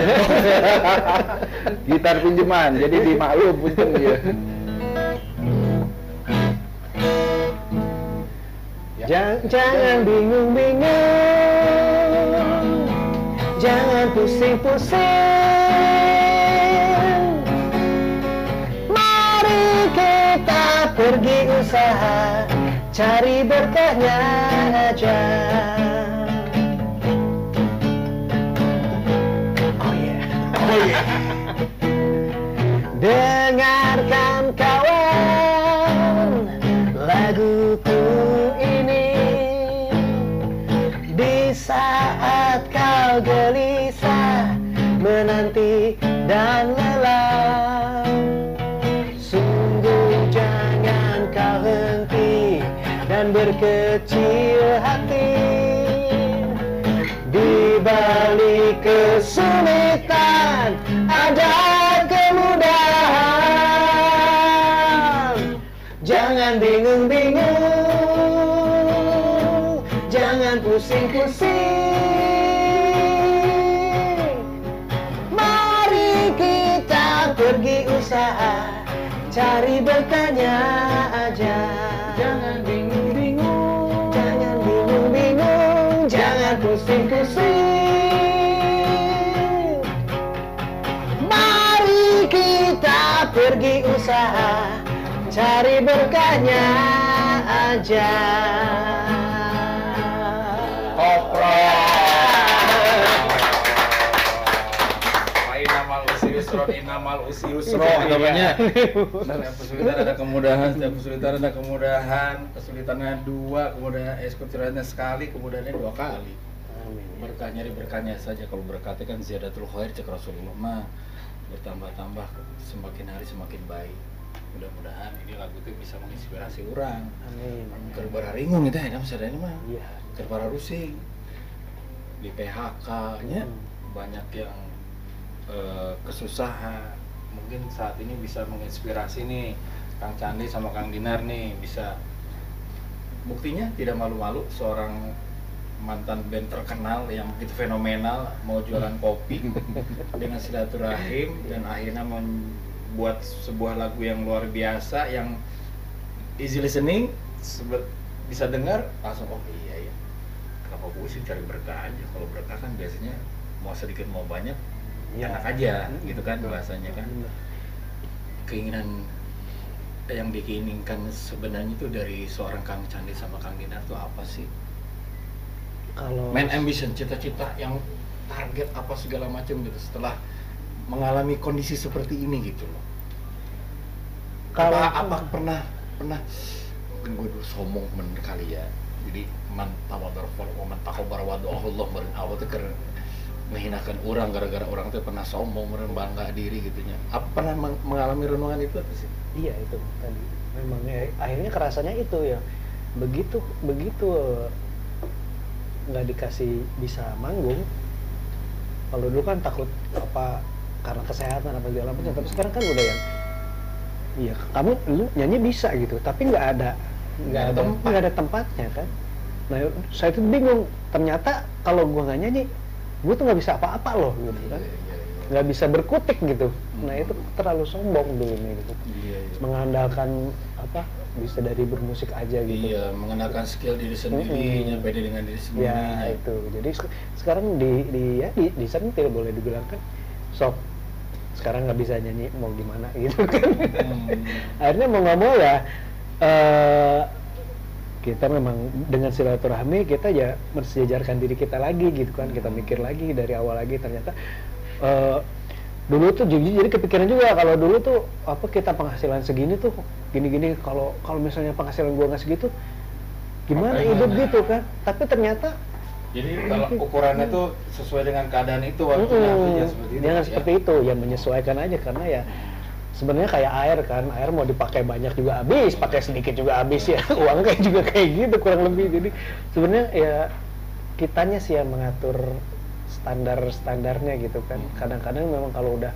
Gitar pinjaman, jadi dimaklum punten ya. Jangan bingung-bingung, jangan pusing-pusing. Mari kita pergi usaha, cari berkahnya aja. Dengarkan kawan laguku ini di saat kau gelisah menanti dan lelah. Sungguh jangan kau henti dan berkecil hati. Di balik kesulitan ada kemudahan. Jangan bingung-bingung, jangan pusing-pusing. Mari kita pergi usaha, cari berkahnya aja. Jangan bingung-bingung, jangan bingung-bingung, jangan pusing-pusing. Mari kita pergi usaha, cari berkahnya aja. Kopro. Inamal usi yusro namanya. Setiap kesulitan ada kemudahan, setiap kesulitan ada kemudahan. Kesulitannya dua, kemudahan kesulitannya sekali, kemudahannya dua kali. Berkah nyari berkahnya saja. Kalau berkatnya kan ziyadatul khair cek Rasulullah mah bertambah-tambah, semakin hari semakin baik. Mudah-mudahan ini lagu itu bisa menginspirasi orang. Amin. Keur bararingung itu ya sadar ini mah. Iya. Keur bararusing. Di PHK-nya banyak yang kesusahan. Mungkin saat ini bisa menginspirasi nih Kang Candi sama Kang Dinar nih, bisa buktinya tidak malu-malu seorang mantan band terkenal yang begitu fenomenal mau jualan kopi dengan silaturahim dan akhirnya membuat sebuah lagu yang luar biasa yang easy listening, bisa dengar langsung oh iya ya, kenapa pusing cari berkah aja. Kalau berkah kan biasanya mau sedikit mau banyak ya, enak aja gitu kan bahasanya kan. Keinginan yang diinginkan sebenarnya itu dari seorang Kang Candi sama Kang Dinar itu apa sih? Kalau Main ambition, cita-cita yang target apa segala macam gitu setelah mengalami kondisi seperti ini gitu loh. Kalau apa pernah mungkin gue dulu sombong kali ya. Jadi man tawadar wa man takabbar wa Allah meureun awal teh keur menghinakan orang gara-gara orang teh pernah sombong meureun bangga diri gitunya. Apa pernah mengalami renungan itu apa sih? iya itu tadi. Memang akhirnya kerasanya itu ya. Begitu nggak dikasih bisa manggung. Kalau dulu kan takut apa karena kesehatan apa segala macam, tapi sekarang kan udah yang iya kamu lu nyanyi bisa gitu, tapi nggak ada tempatnya kan. Nah saya tuh bingung, ternyata kalau gua nggak nyanyi gua tuh nggak bisa apa-apa loh gitu kan, nggak bisa berkutik gitu. Nah itu terlalu sombong dulu nih gitu. Mengandalkan apa bisa dari bermusik aja gitu. Iya, mengenalkan skill diri sendiri, pede dengan diri sendiri. Ya itu. Jadi sekarang disentil boleh dibilang kan, sok sekarang nggak bisa nyanyi mau gimana gitu kan. Akhirnya mau nggak mau ya kita memang dengan silaturahmi kita ya mensejajarkan diri kita lagi gitu kan. Kita mikir lagi dari awal lagi ternyata dulu tuh jadi kepikiran juga kalau dulu tuh apa kita penghasilan segini tuh gini-gini, kalau misalnya penghasilan gua nggak segitu gimana hidup gitu kan. Tapi ternyata jadi kalau ukurannya tuh sesuai dengan keadaan itu waktunya seperti itu. Jangan seperti itu, ya menyesuaikan aja karena ya sebenarnya kayak air kan, air mau dipakai banyak juga habis, pakai sedikit juga habis ya. Uang kayak juga kayak gitu kurang lebih. Jadi sebenarnya ya kitanya sih yang mengatur standarnya gitu kan. Kadang-kadang memang kalau udah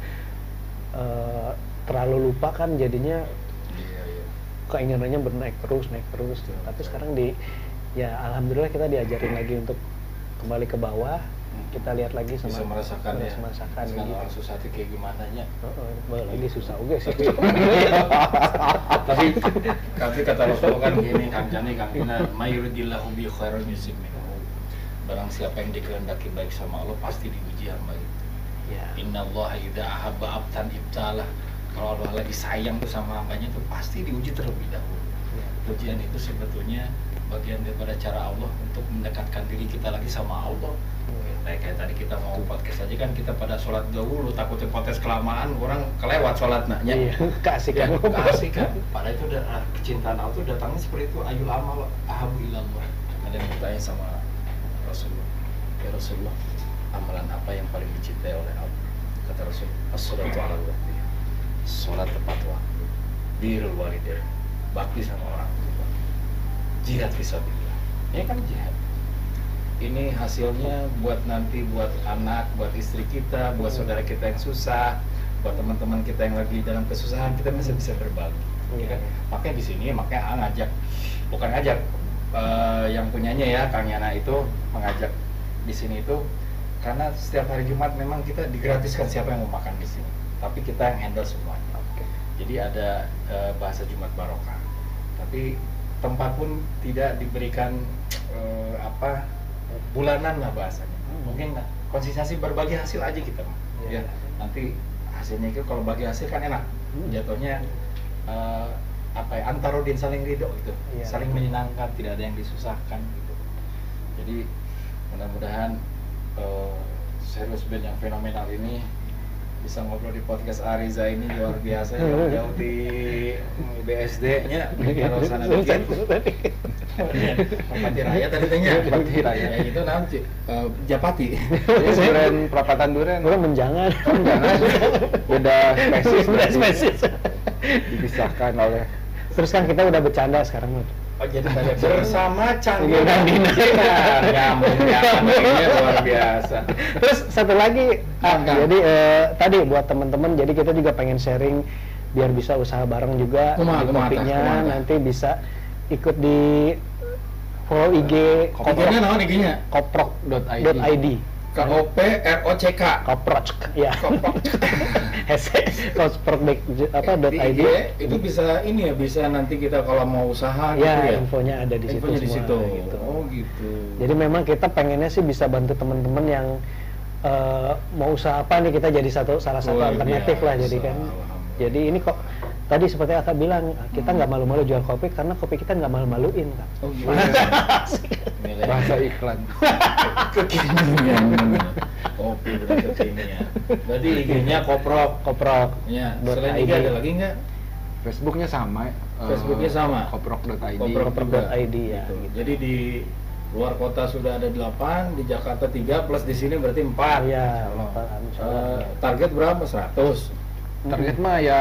terlalu lupa kan jadinya keinginannya bernaik terus. Tapi sekarang ya alhamdulillah kita diajarin lagi untuk kembali ke bawah. Kita lihat lagi bisa merasakan ya. Merasakan sekarang gitu. orang susah itu kayak gimana nya. Lagi susah juga sih. tapi kata Rasul kan gini, Kang Jani, Kang Ina, mayuridillahu bi khairan yusimmihi. Barang siapa yang dikehendaki baik sama Allah pasti diuji sama itu. Ya. Innallaha idza ahabba abdan ibtalah. Kalau Allah lagi sayang tuh sama hambanya tuh pasti diuji terlebih dahulu. Ya. Ujian itu sebetulnya bagian daripada cara Allah untuk mendekatkan diri kita lagi sama Allah. Kayak tadi kita mau podcast aja kan, kita pada sholat dahulu, takutnya podcast kelamaan orang kelewat sholat naknya. Iya, keasikan. Keasikan. Padahal itu kecintaan Allah itu datangnya seperti itu, ayul amal ahabu ilallah. Ada yang bertanya sama Rasulullah, ya Rasulullah, amalan apa yang paling dicintai oleh Allah? Kata Rasul, as-sholatu ala waqti, sholat tepat waktu, birrul walidain, bakti sama orang tua, jihad fisabilillah. Ini kan jihad. Ini hasilnya buat nanti, buat anak, buat istri kita, buat saudara kita yang susah, buat teman-teman kita yang lagi dalam kesusahan, kita bisa berbagi. Ya kan? Makanya di sini, bukan ngajak, yang punyanya ya, Kang Yana itu mengajak di sini itu karena setiap hari Jumat memang kita digratiskan siapa yang mau makan di sini, tapi kita yang handle semuanya. Jadi ada bahasa Jumat Barokah, tapi tempat pun tidak diberikan bulanan lah bahasanya. Mungkin konsistensi berbagi hasil aja kita mah. Ya. Nanti hasilnya itu kalau bagi hasil kan enak. Jatuhnya antarudin saling ridho gitu. Saling menyenangkan, tidak ada yang disusahkan gitu. Jadi mudah-mudahan serius band yang fenomenal ini bisa ngobrol di podcast Ariza ini luar biasa, jauh di BSD-nya kalau sana dikit. Merpati Raya tadi tanya. Merpati Raya. Ya itu nanti Japati. Ini Duren, perapatan Duren. Menjangan. Beda spesies. Spesies. Dipisahkan oleh. Terus kan kita udah bercanda sekarang. Oh jadi bersama Canggih Dina. Ini luar biasa. Terus satu lagi, jadi tadi buat teman-teman, jadi kita juga pengen sharing biar bisa usaha bareng juga di kopinya. Nanti bisa ikut di follow IG IG-nya naon IG-nya? koprok.id. KOPROCK. Koprok, ya. Koprok.id itu bisa ini ya, bisa nanti kita kalau mau usaha ya, gitu ya. infonya ada di situ Infonya di semua, situ. gitu. Oh gitu. Jadi memang kita pengennya sih bisa bantu teman-teman yang mau usaha apa nih, kita jadi salah satu alternatif lah jadi kan. Jadi ini kok tadi seperti Aka bilang, kita nggak malu-malu jual kopi karena kopi kita nggak malu-maluin kan. Oh gitu. Bahasa iklan. Kekinian. Kopi udah kekinian. Berarti IG-nya Koprok. Ya. Selain IG ada lagi nggak? Facebooknya sama. Facebooknya sama. Koprok.id. Koprok.id ya. Gitu. Jadi di luar kota sudah ada 8, di Jakarta 3, plus di sini berarti 4. Iya. Target berapa? 100. Target mah ya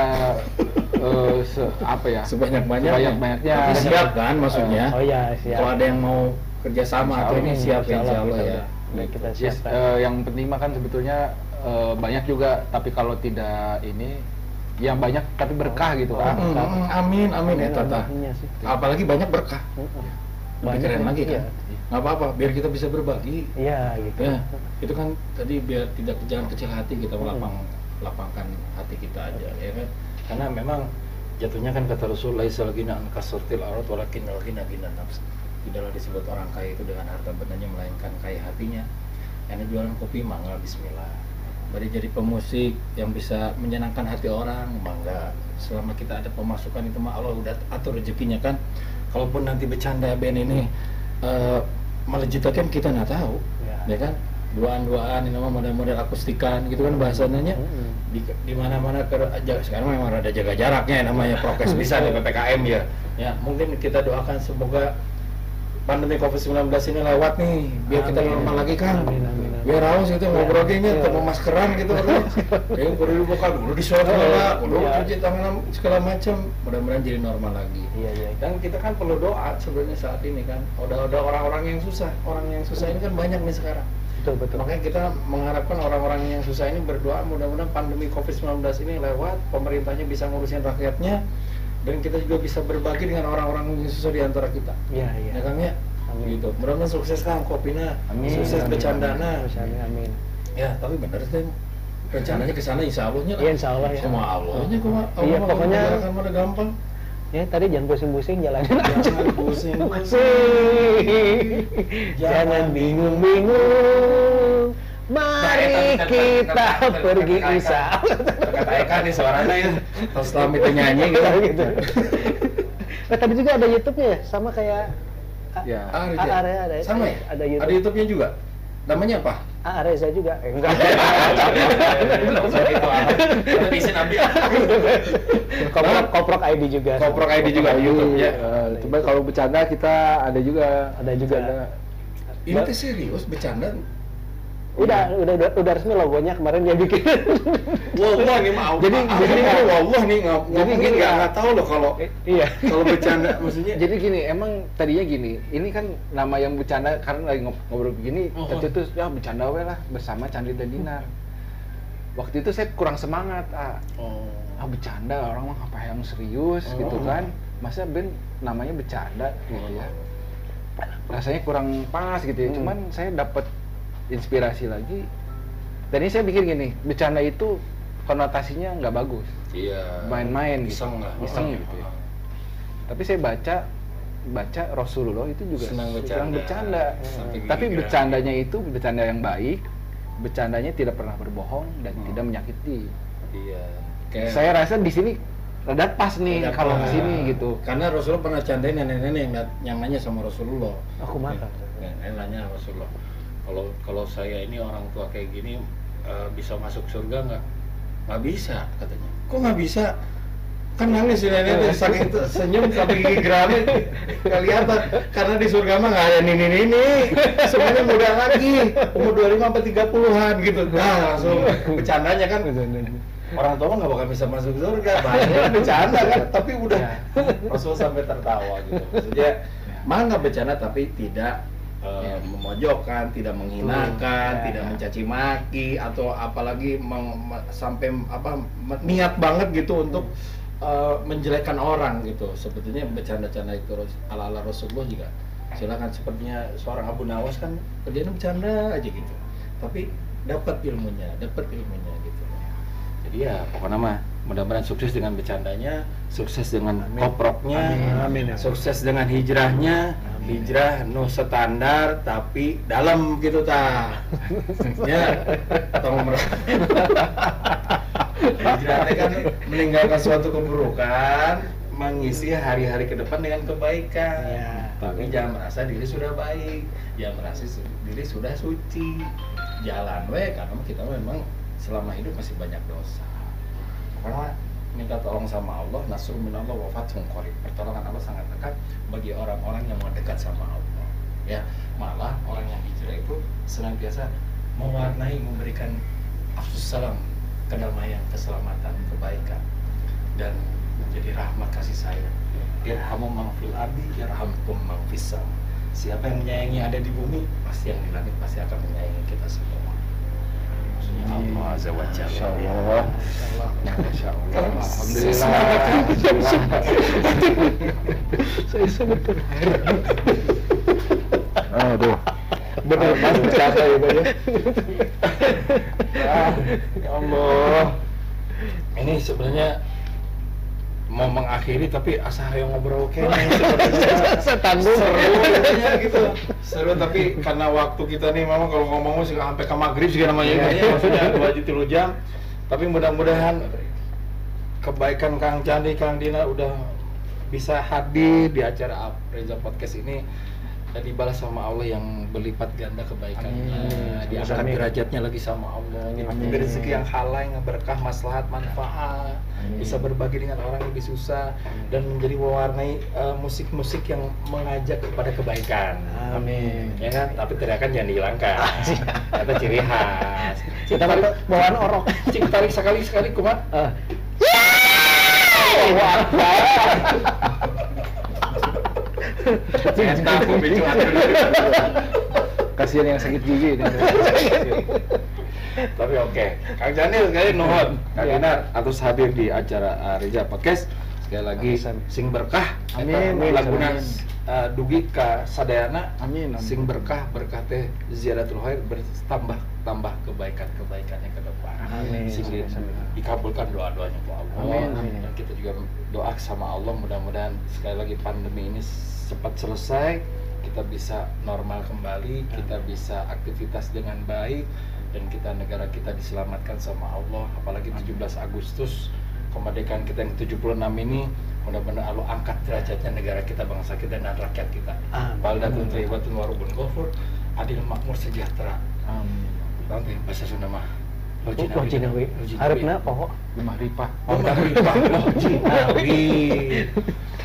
sebanyak-banyaknya. Tapi siap kan maksudnya? Oh iya, siap. Kalau ada yang mau kerjasama atau ini siap ya, insya Allah ya. Kita Yes, siap. yang penting mah kan sebetulnya banyak juga, tapi kalau tidak ini yang banyak tapi berkah gitu kan. Amin ya Tata. Iya sih. Apalagi banyak berkah. Lebih keren lagi kan. Iya. Nggak apa-apa, biar kita bisa berbagi. Iya gitu. Ya, itu kan tadi biar jangan kecil hati, kita lapangkan hati kita aja ya kan. Karena memang jatuhnya kan kata Rasul, laisal ghina an kasratil arat walakin al-ghina ghinan nafs. Tidaklah disebut orang kaya itu dengan harta bendanya, melainkan kaya hatinya. Yang jualan kopi mangga bismillah. Bari jadi pemusik yang bisa menyenangkan hati orang, mangga. Selama kita ada pemasukan itu mah Allah udah atur rezekinya kan. Kalaupun nanti bercanda band ini melejitkan, kita nggak tahu, ya kan? Duaan-duaan, ini mah model-model akustikan gitu kan bahasanya. Di mana-mana sekarang memang ada jaga jaraknya, namanya prokes bisa di PPKM ya. Ya, mungkin kita doakan semoga pandemi COVID-19 ini lewat nih, biar kita normal lagi kan. biar awas gitu ngobrol gini atau maskeran gitu katanya. Yang kudu dibuka dulu di shot lah, kudu cuci tangan segala macam. Mudah-mudahan jadi normal lagi. Iya. Dan kita kan perlu doa sebenarnya saat ini kan. Udah orang-orang yang susah. Orang yang susah ini kan banyak nih sekarang. Betul. Makanya kita mengharapkan orang-orang yang susah ini berdoa mudah-mudahan pandemi COVID-19 ini lewat, pemerintahnya bisa ngurusin rakyatnya, dan kita juga bisa berbagi dengan orang-orang yang susah di antara kita. Iya. Ya Kang ya? Amin. Gitu. Mudah-mudahan sukses Kang Kopina, sukses bercandana. Amin. Ya, tapi bener sih. Rencananya ke sana insya Allahnya lah. Iya, insya Allah ya. Sama Allahnya kok. Iya, pokoknya akan mana gampang. Ya tadi jangan pusing-pusing jalanin aja. Jangan pusing-pusing. Jangan bingung-bingung. Mari kita pergi Isa. Kata Eka nih suaranya ya. Terus Islam itu nyanyi gitu. Nah, tadi juga ada YouTube-nya ya, sama kayak Ya. ada. Sama ya? Ada YouTube. Ada YouTube-nya juga. Namanya apa? Reza juga. Enggak. Bisa nabi. Koprok ID juga. Koprok ID juga YouTube ya. Coba kalau bercanda kita ada juga. Ada juga. Ini tuh serius bercanda. Udah resmi logonya kemarin dia bikin. Wallah nih mau. Jadi wallah nih ngomongin nggak tahu loh kalau Iya. kalau bercanda maksudnya. Jadi gini, emang tadinya gini, ini kan nama yang bercanda karena lagi ngobrol begini, waktu itu ya bercanda we lah bersama Chandri dan Dinar. Waktu itu saya kurang semangat, bercanda orang mah apa yang serius gitu kan, masa band namanya bercanda gitu ya. Rasanya kurang pas gitu ya, cuman saya dapat inspirasi lagi. Dan ini saya pikir gini, bercanda itu konotasinya nggak bagus. Iya. Main-main gitu. Iseng gitu ya. Tapi saya baca Rasulullah itu juga senang bercanda. Tapi bercandanya itu bercanda yang baik, bercandanya tidak pernah berbohong dan tidak menyakiti. Iya. Saya rasa di sini rada pas nih kalau ke sini gitu. Karena Rasulullah pernah candain nenek-nenek yang nanya sama Rasulullah. Aku makan. Nenek nanya sama Rasulullah. Kalau saya ini orang tua kayak gini bisa masuk surga nggak? Nggak bisa katanya. Kok nggak bisa? Kan nangis si nenek saking senyum sampai gigi gerami kelihatan. Karena di surga mah nggak ada nini. Semuanya muda lagi, umur 25 sampai 30-an gitu. Nah langsung bercandanya kan. Orang tua mah nggak bakal bisa masuk surga, banyak bercanda kan. Tapi udah Rasul sampai tertawa gitu. Maksudnya mana bercanda tapi tidak memojokkan, tidak menghinakan, tidak mencaci maki atau apalagi sampai niat banget gitu untuk menjelekkan orang gitu. Sebetulnya bercanda-canda itu ala-ala Rasulullah juga. Silakan sepertinya seorang Abu Nawas kan kerjanya bercanda aja gitu. Tapi dapat ilmunya gitu. Jadi ya pokoknya mah mudah-mudahan sukses dengan bercandanya, sukses dengan koproknya, Amin. sukses dengan hijrahnya. Hijrah no standar tapi dalam gitu ya tolong hijrah kan meninggalkan suatu keburukan, mengisi hari-hari ke depan dengan kebaikan Ya. Tapi jangan merasa diri sudah baik, jangan merasa diri sudah suci, jalan karena kita memang selama hidup masih banyak dosa. Karena minta tolong sama Allah, nasrul minallah wa fathun qarib. Pertolongan Allah sangat dekat bagi orang-orang yang mau dekat sama Allah. Ya, malah orang yang hijrah itu senantiasa mewarnai, memberikan afsus salam, kedamaian, keselamatan, kebaikan, dan menjadi rahmat kasih sayang. Irhamu man fil ardi yarhamkum man fis sama. Siapa yang menyayangi ada di bumi, pasti yang di langit pasti akan menyayangi kita semua. Allah Azza wa Jalla. Masya Allah. Alhamdulillah. Saya sangat Aduh. benar banget bercanda ya Bang ya. Ya Allah. Ini sebenarnya mau mengakhiri tapi asa yang ngobrol kayaknya Saya tanggung. seru gitu. Seru tapi karena waktu kita nih memang kalau ngomong sih sampai ke maghrib sih namanya maksudnya 2-3 jam. Tapi mudah-mudahan kebaikan Kang Candi, Kang Dina udah bisa hadir di acara Reza Podcast ini dan dibalas sama Allah yang berlipat ganda kebaikannya, Amin. diangkat Amin. derajatnya lagi sama Allah, Amin. diberi rezeki yang halal, yang berkah, maslahat, manfaat, bisa berbagi dengan orang yang lebih susah, dan menjadi mewarnai musik-musik yang mengajak kepada kebaikan. Amin. Ya kan, tapi teriakan jangan dihilangkan. Kata ciri khas. Kita bawaan orok. Cik tarik sekali-sekali kumat. Kasihan yang sakit gigi ini. Tapi oke, Kang Janil sekali nuhun. Kang Dinar atus hadir di acara Reza Podcast. Sekali lagi sing berkah. Amin. Laguna dugi ka sadayana. Amin. Sing berkah teh ziyaratul khair, bertambah kebaikannya ke depan. Amin. Sing dikabulkan doa-doanya ku Allah. Amin. Dan kita juga doa sama Allah mudah-mudahan sekali lagi pandemi ini cepat selesai, kita bisa normal kembali, kita bisa aktivitas dengan baik, dan negara kita diselamatkan sama Allah. Apalagi 17 Agustus kemerdekaan kita yang 76 ini, mudah-mudahan Allah angkat derajatnya negara kita, bangsa kita, dan rakyat kita. Baldatun thayyibatun wa rabbun ghafur, adil makmur sejahtera. Amin. Nanti bahasa Sunda mah Lojinawi. Harapna poho. Gemah ripah. Lojinawi.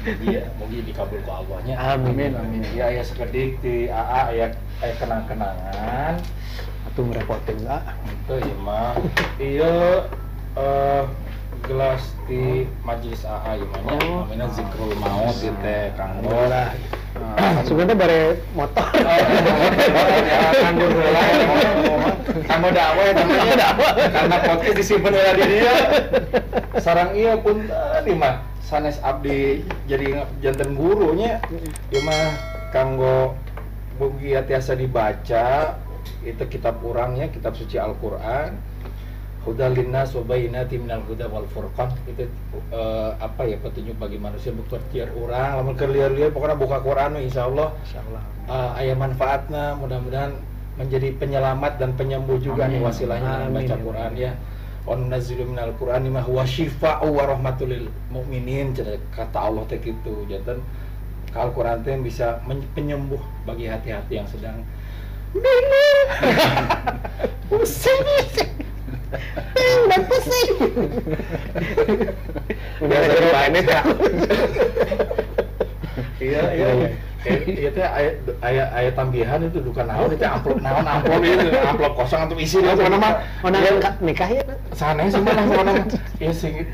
Iya, mungkin dikabul ku Allahnya. Amin. Ya, aya sekedik di AA aya kenang-kenangan. Atuh ngerepotin enggak? Itu ya mah. Iya gelas di majelis AA ieu mah nya namina zikrul maut di teh kanggo lah. Sebenarnya bare motor. Kanggo heula kanggo dakwah namanya. Karena podcast disimpen heula di dieu. Sareng ieu punten ieu mah sanes abdi jadi janten gurunya. Ieu mah kanggo bogi tiasa dibaca itu kitab urangnya, kitab suci Al-Qur'an. Hudal linnas wa bayyinatin minal huda wal furqan, itu apa ya, petunjuk bagi manusia, berpikir urang lamun keur lieur-lieur pokoknya buka Quran insyaallah aya manfaatna, mudah-mudahan menjadi penyelamat dan penyembuh juga nih wasilahnya dengan baca Quran ya. Wa nunazzilu minal Qur'ani ma huwa syifaa'u wa rahmatul lil mu'minin, kata Allah teh kitu. Janten Al-Qur'an teh bisa penyembuh bagi hati-hati yang sedang pusing. Dan pusing. Biasa dipanet ya. Iya. Iya teh aya tambihan itu duka naon itu amplop itu amplop kosong atau isi dia pokona mah nikah ya. sanes sih mah pokona ieu sing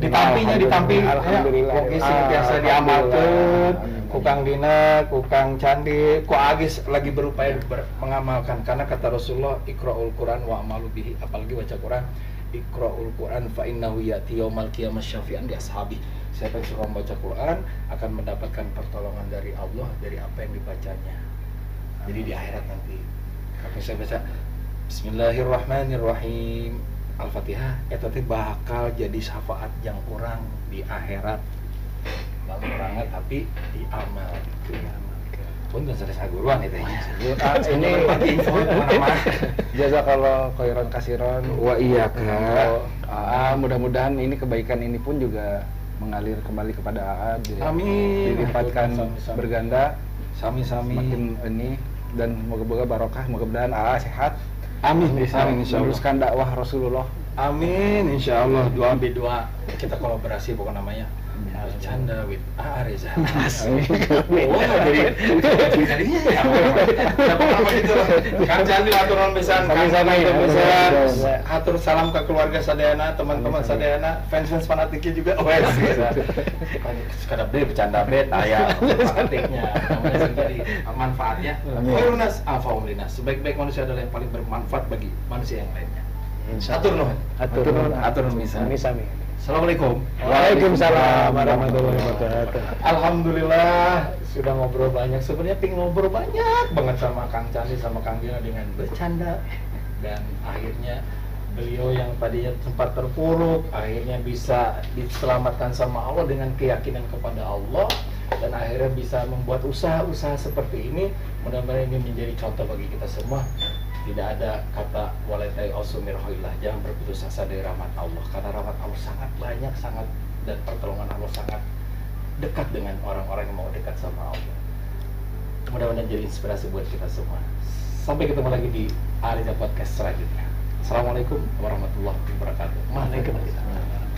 ditampi alhamdulillah. Oke sing biasa diamalkeun ku Kang Dina, ku Kang Candi, ku Agis lagi berupaya mengamalkan, karena kata Rasulullah iqra'ul Quran wa amalu bihi, apalagi baca Quran. Iqra'ul Quran fa innahu ya'ti yaumal qiyamah syafi'an li ashabi. Siapa yang suka membaca Quran akan mendapatkan pertolongan dari Allah dari apa yang dibacanya. Jadi di akhirat nanti kalau saya baca Bismillahirrahmanirrahim Al-Fatihah, eta teh bakal jadi syafaat yang kurang di akhirat. Lalu orangnya tapi diamal gitu. Punten sanes saguruan itu ya. Ini info mana-mana. jazakallahu khairan kasiran. Wa iya kan. Mudah-mudahan ini kebaikan ini pun juga mengalir kembali kepada AA, Amin. dilipatkan Sami-sami. berganda, Sami-sami. semakin ini, dan moga-moga barokah, mudah-mudahan AA sehat, Amin. meneruskan dakwah Rasulullah. Amin, insya Allah. Doa berdua kita kolaborasi pokoknya namanya Bercanda with Reza. Oh, jadi jadinya ya. Apa itu? Kang Candi atur nuhun pisan, Kang Candi atur salam ke keluarga sadayana, teman-teman sadayana, fans-fans fanatiknya juga. Wes. Sekadar deh bercanda bet aya fanatiknya. Namanya jadi manfaatnya. Khairunas afaulinas. Sebaik-baik manusia adalah yang paling bermanfaat bagi manusia yang lainnya. Atur nuhun. Atur nuhun pisan. Sami. Assalamualaikum. Waalaikumsalam warahmatullahi wabarakatuh. Alhamdulillah sudah ngobrol banyak. Sebenarnya pengen ngobrol banyak banget sama Kang Candi sama Kang Dina dengan bercanda, dan akhirnya beliau yang tadinya sempat terpuruk akhirnya bisa diselamatkan sama Allah dengan keyakinan kepada Allah, dan akhirnya bisa membuat usaha-usaha seperti ini. Mudah-mudahan ini menjadi contoh bagi kita semua. Tidak ada kata walatai ausumirhoilah, jangan berputus asa dari rahmat Allah, karena rahmat Allah sangat banyak, dan pertolongan Allah sangat dekat dengan orang-orang yang mau dekat sama Allah. Mudah-mudahan jadi inspirasi buat kita semua. Sampai ketemu lagi di Ariza Podcast selanjutnya. Assalamualaikum warahmatullahi wabarakatuh. Waalaikumsalam.